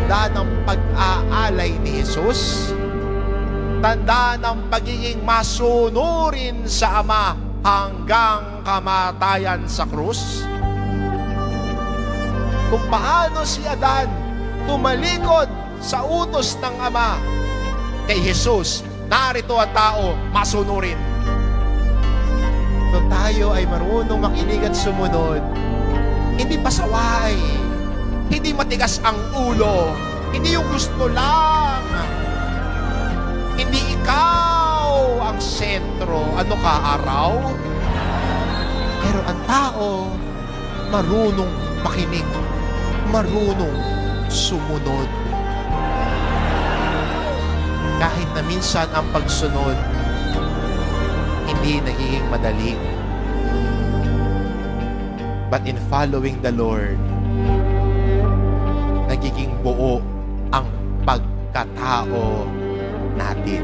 tanda ng pag-aalay ni Jesus, tanda ng pagiging masunurin sa Ama hanggang kamatayan sa krus. Kung paano si Adan tumalikod sa utos ng Ama, kay Jesus, narito ang tao, masunurin. Kung tayo ay marunong makinig at sumunod, hindi pasaway, hindi matigas ang ulo, hindi yung gusto lang, hindi ikaw ang sentro. Ano ka, araw? Pero ang tao, marunong makinig, marunong sumunod. Kahit na minsan ang pagsunod, hindi nagiging madali. But in following the Lord, nagiging buo ang pagkatao natin.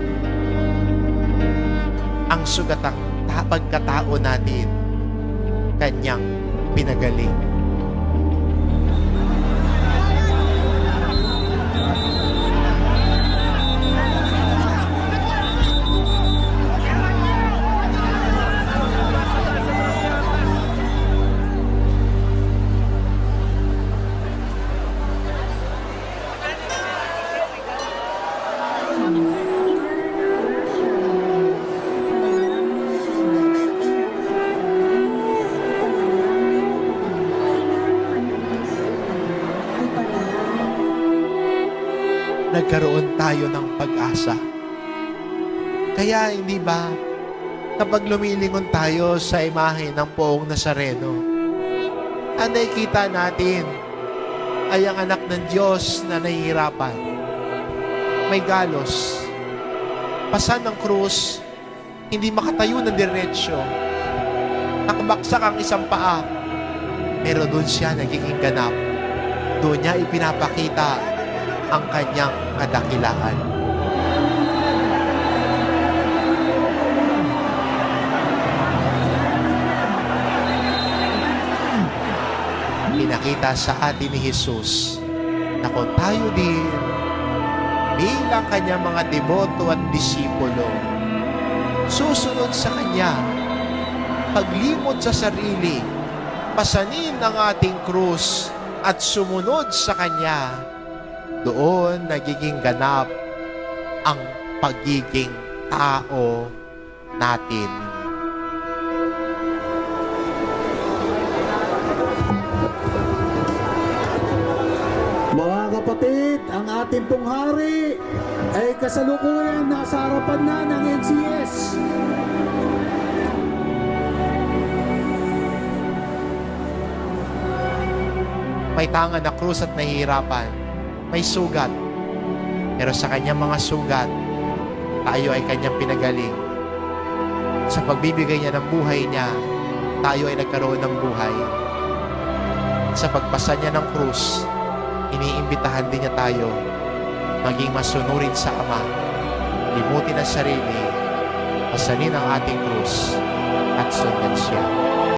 Ang sugatang pagkatao natin, Kanyang pinagaling. Nagkaroon tayo ng pag-asa. Kaya hindi ba, kapag lumilingon tayo sa imahe ng Poong Nazareno, ang nakikita natin ay ang anak ng Diyos na nahihirapan. May galos. Pasan ng krus, hindi makatayo ng diretsyo. Nakabaksak ang isang paa. Pero doon siya nagiging ganap. Doon niya ipinapakita ang Kanyang kadakilaan. Pinakita sa atin ni Jesus na kung tayo din bilang Kanyang mga deboto at disipulo, susunod sa Kanya, paglimot sa sarili, pasanin ang ating krus at sumunod sa Kanya, doon nagiging ganap ang pagiging tao natin. Mga kapatid, ang ating pong hari ay kasalukuyan nasa harapan na ng NCS. May tanga na krus at nahihirapan. May sugat. Pero sa Kanyang mga sugat, tayo ay Kanyang pinagaling. Sa pagbibigay niya ng buhay niya, tayo ay nagkaroon ng buhay. Sa pagpasa niya ng krus, iniimbitahan din niya tayo maging masunurin sa Ama, limutin ang sarili, pasanin ang ating krus, at sundan siya.